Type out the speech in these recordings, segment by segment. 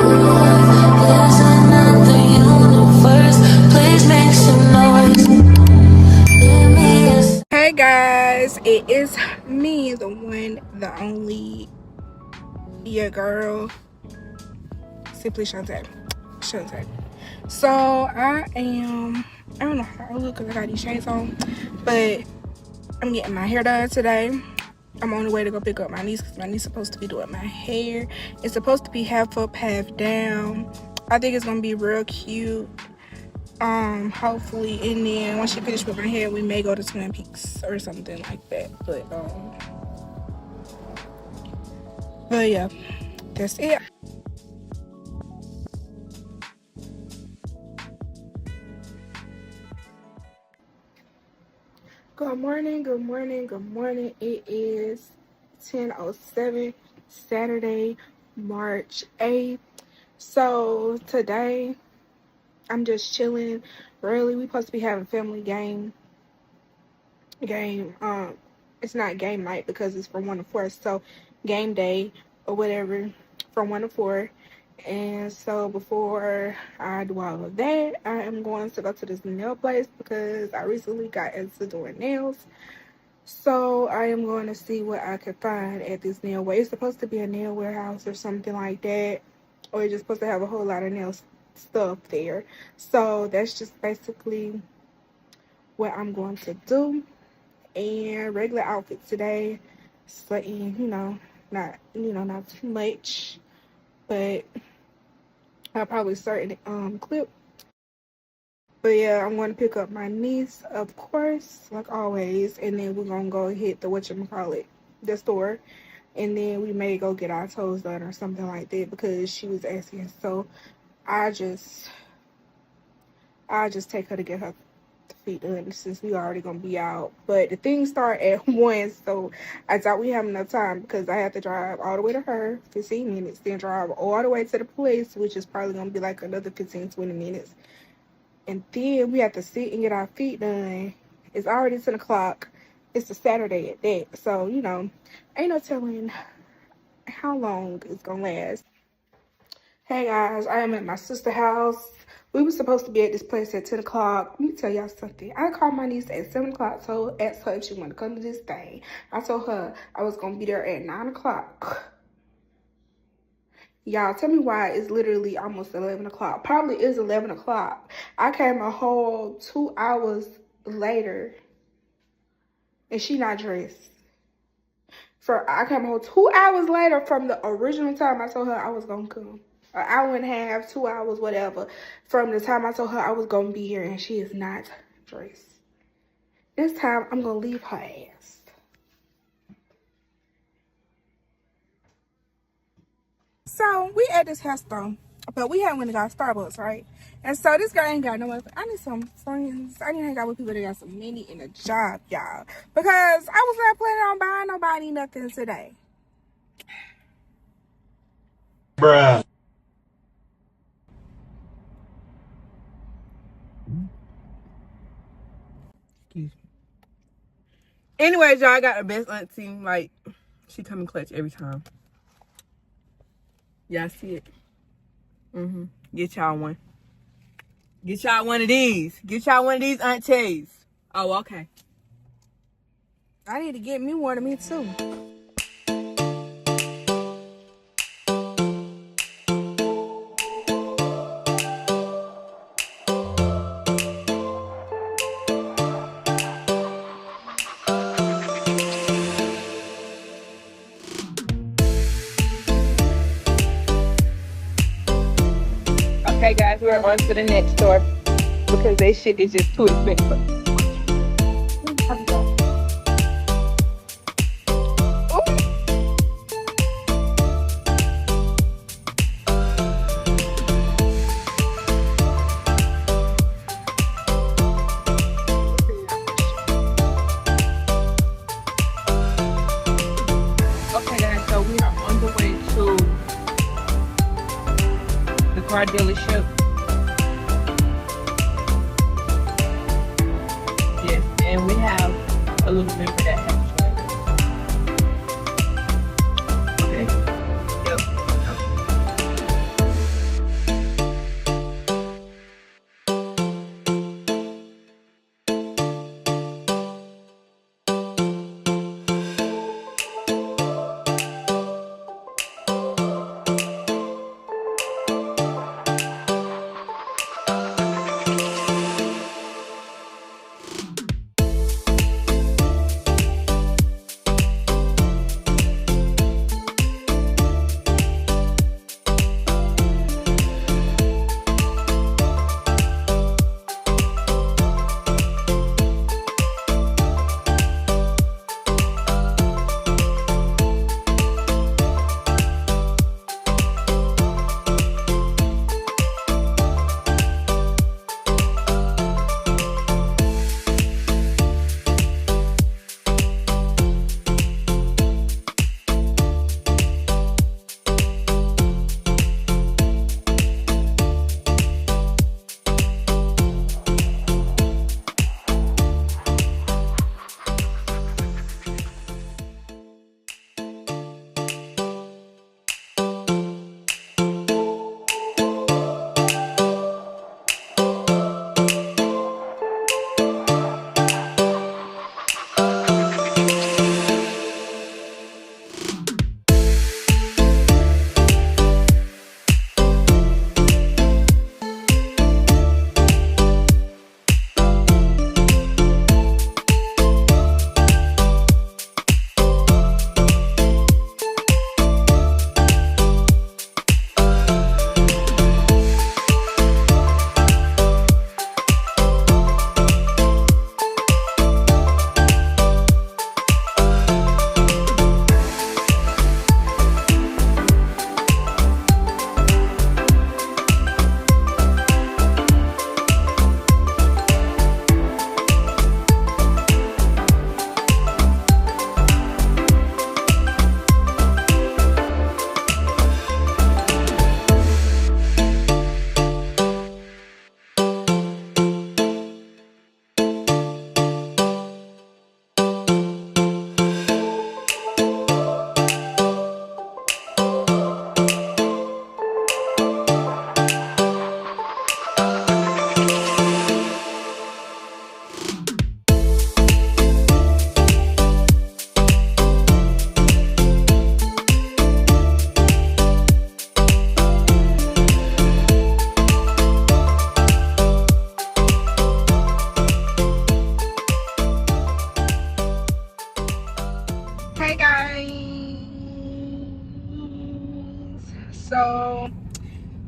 There's another universe. Please make some noise. Give me a. Hey guys, it is me, the one, the only, your girl, Simply Shantae. So I don't know how I look because I got these shades on, but I'm getting my hair done today. I'm on the way to go pick up my niece because my niece is supposed to be doing my hair. It's supposed to be half up, half down. I think it's gonna be real cute. Hopefully, and then once she finishes with my hair, we may go to Twin Peaks or something like that. But yeah, that's it. Good morning. It is 10:07, Saturday, March 8th. So today, I'm just chilling. Really, we supposed to be having family game. It's not game night because it's from 1 to 4. So game day or whatever from 1 to 4. And so before I do all of that, I am going to go to this nail place because I recently got into doing nails. So I am going to see what I can find at this nail way. It's supposed to be a nail warehouse or something like that. Or it's just supposed to have a whole lot of nail stuff there. So that's just basically what I'm going to do. And regular outfit today. Something, not too much. But I'll probably start in the clip. But yeah, I'm going to pick up my niece, of course, like always. And then we're going to go hit the store. And then we may go get our toes done or something like that because she was asking. So I just take her to get her feet done since we already going to be out. But the things start at 1, so I thought we have enough time because I have to drive all the way to her, 15 minutes, then drive all the way to the place, which is probably going to be like another 15, 20 minutes. And then we have to sit and get our feet done. It's already 10 o'clock. It's a Saturday at that. So, ain't no telling how long it's going to last. Hey guys, I am at my sister's house. We were supposed to be at this place at 10 o'clock. Let me tell y'all something. I called my niece at 7 o'clock, asked her if she wanted to come to this thing. I told her I was going to be there at 9 o'clock. Y'all, tell me why it's literally almost 11 o'clock. Probably is 11 o'clock. I came a whole 2 hours later, and she not dressed. I came a whole 2 hours later from the original time I told her I was going to come. An hour and a half, 2 hours, whatever, from the time I told her I was going to be here, and she is not dressed. This time, I'm going to leave her ass. So, we at this hair store, but we haven't got Starbucks, right? And so, this guy ain't got no money. I need some friends. I need to hang out with people that got some money in a job, y'all. Because I was not planning on buying nobody nothing today. Bruh. Excuse me. Anyways, y'all, I got the best auntie. Like, she come in clutch every time. Y'all see it? Get y'all one. Get y'all one of these. Get y'all one of these aunties. Oh, okay. I need to get me one of me too. Okay, guys, we're on to the next store because that shit is just too expensive. Okay, guys, so we are on the way to the car dealership. Yes, and we have a little bit for that. Okay. Yep. So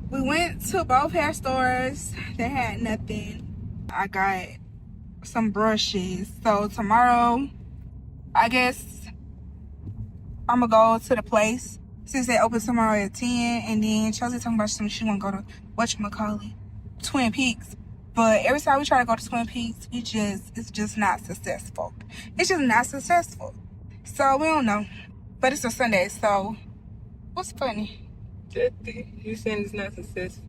we went to both hair stores. They had nothing. I got some brushes. So tomorrow, I guess I'm gonna go to the place since they open tomorrow at 10. And then Chelsea talking about she wanna go to whatchamacallit, Twin Peaks. But every time we try to go to Twin Peaks, it's just not successful. It's just not successful. So we don't know. But it's a Sunday, so what's funny? You saying it's not successful?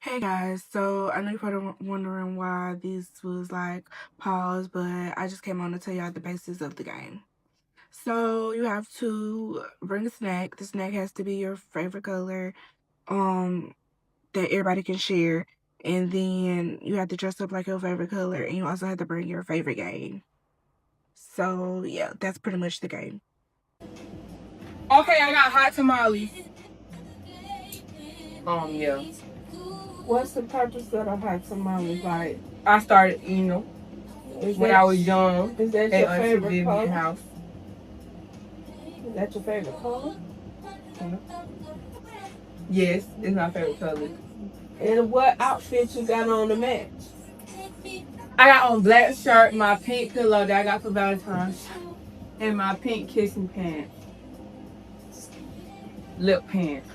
Hey guys, so I know you're probably wondering why this was like paused, but I just came on to tell y'all the basis of the game. So you have to bring a snack. The snack has to be your favorite color, that everybody can share. And then you have to dress up like your favorite color, and you also have to bring your favorite game. So yeah, that's pretty much the game. Okay, I got hot tamales. Yeah. What's the purpose of the hot tamales? Like, I started, when I was young. Is that at your Auntie favorite Vivian's color? house. Is that your favorite color? Yes, it's my favorite color. And what outfit you got on the match? I got on black shirt, my pink pillow that I got for Valentine's, and my pink kissing pants. Lip pants.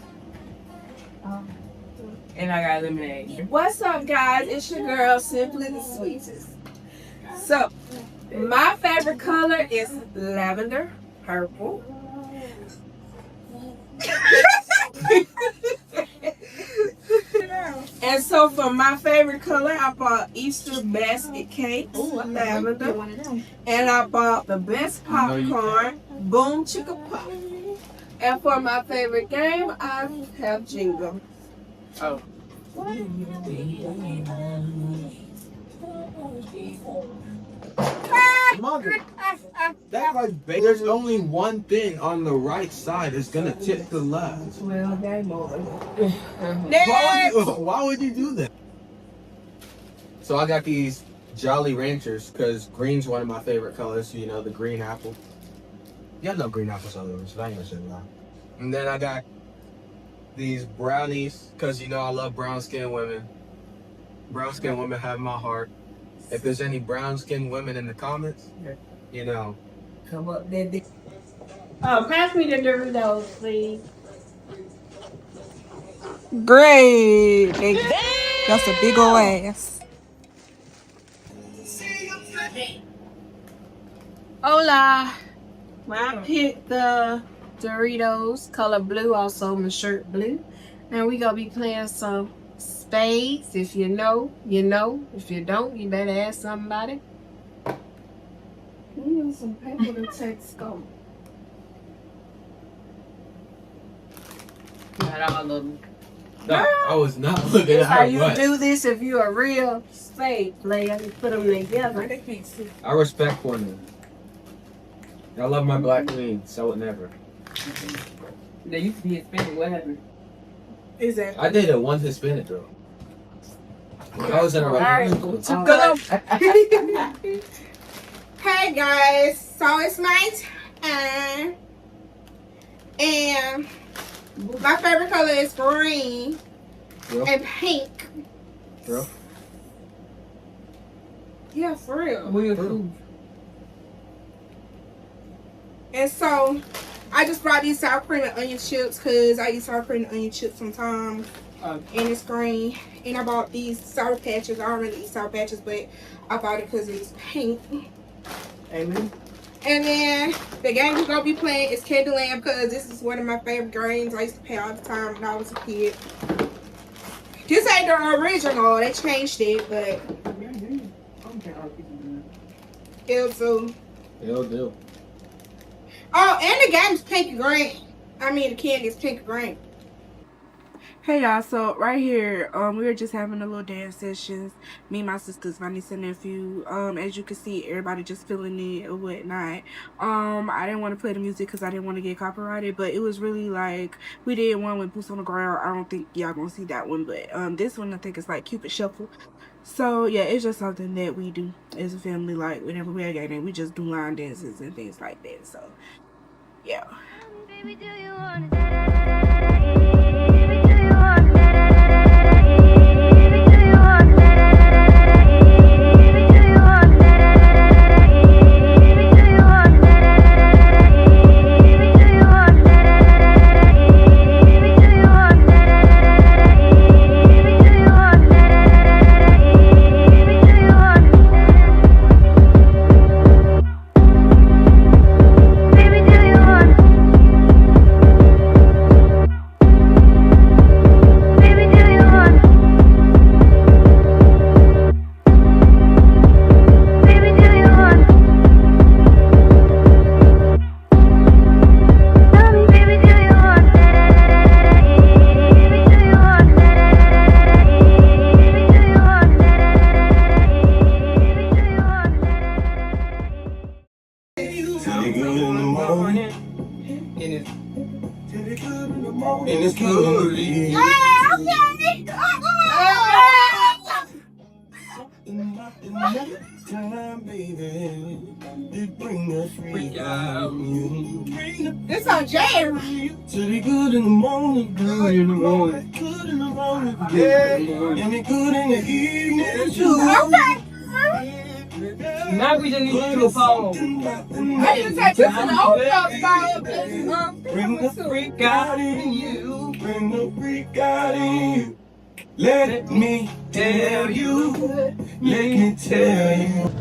And I got lemonade. What's up, guys? It's your girl, Simply the Sweetest. So, my favorite color is lavender, purple. And so, for my favorite color, I bought Easter basket cake, lavender. And I bought the best popcorn, Boom Chicka Pop. And for my favorite game, I have Jingle. Oh. Mother, that like there's only one thing on the right side that's gonna tip the left. Well, game over. Why would you do that? So I got these Jolly Ranchers because green's one of my favorite colors. You know, the green apple. Yeah, I love green apples all over, so I ain't gonna say that. And then I got these brownies because you know I love brown skinned women. Brown skinned women have my heart. If there's any brown skinned women in the comments, you know. Come up there. Pass me the Doritos, please. Great. That's a big ol' ass. Hola. I picked the Doritos, color blue, also my shirt blue. And we gonna be playing some spades. If you know, you know. If you don't, you better ask somebody. We need some paper to take scope. Not all of them. No, I was not looking at How her you butt. do this if you're a real spade player? You put them together. I respect women. I love my black queen, so it never. They used to be Hispanic. What happened? Exactly. I dated one Hispanic girl. I was in a Hey guys, so it's my turn. And my favorite color is green and pink. Girl? Yeah, for real. Weird food. And so I just brought these sour cream and onion chips because I eat sour cream and onion chips sometimes. And it's green. And I bought these Sour Patches. I don't really eat Sour Patches, but I bought it because it's pink. Amen. And then the game we're going to be playing is Candyland because this is one of my favorite games. I used to play all the time when I was a kid. This ain't the original. They changed it, but it'll do. It'll do. Oh, and the game's pink and green. I mean, the candy is pink and green. Hey y'all, so right here, we were just having a little dance sessions. Me, my sisters, my niece and nephew. As you can see, everybody just feeling it or whatnot. I didn't want to play the music because I didn't want to get copyrighted, but it was really like we did one with Boots on the Ground. I don't think y'all gonna see that one, but this one I think is like Cupid Shuffle. So yeah, it's just something that we do as a family. Like whenever we're gathering, we just do line dances and things like that. So yeah. Baby, do you wanna die? This on Jerry. To be good in the morning, good in the morning, good in the morning, yeah, and be good in the evening too. Okay. Now we just need to do a phone. I just take this to the old folks fire. Bring the freak out in you, bring the freak out in you. Let me tell you, let me tell you.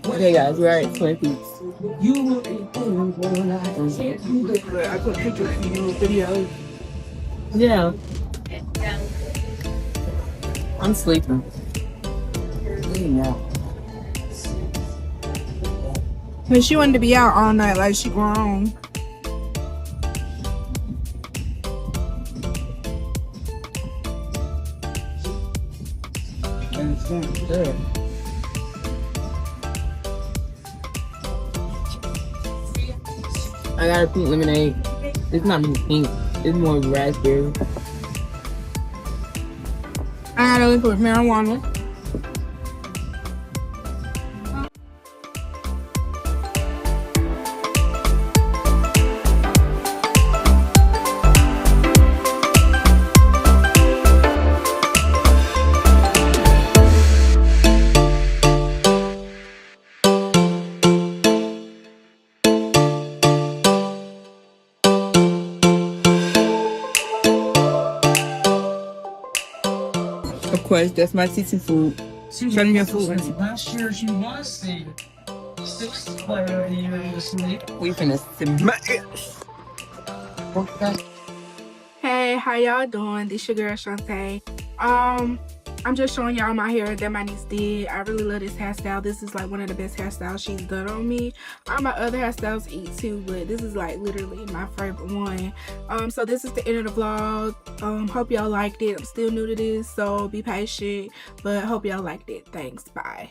Okay, guys, we're at Twin Peaks. I put pictures in your videos. Yeah. I'm sleeping. Yeah. But she wanted to be out all night like she grown. Good. I got a pink lemonade. It's not really pink. It's more raspberry. I got a liquid marijuana. Of course, that's my TT food. Show me your food. Last year she was the 6th player of the year in the sleep. We finna smash. Hey, how y'all doing? This your girl Shantae. I'm just showing y'all my hair that my niece did. I really love this hairstyle. This is like one of the best hairstyles she's done on me. All my other hairstyles eat too, but this is like literally my favorite one. So this is the end of the vlog. Hope y'all liked it. I'm still new to this, so be patient, but hope y'all liked it. Thanks. Bye.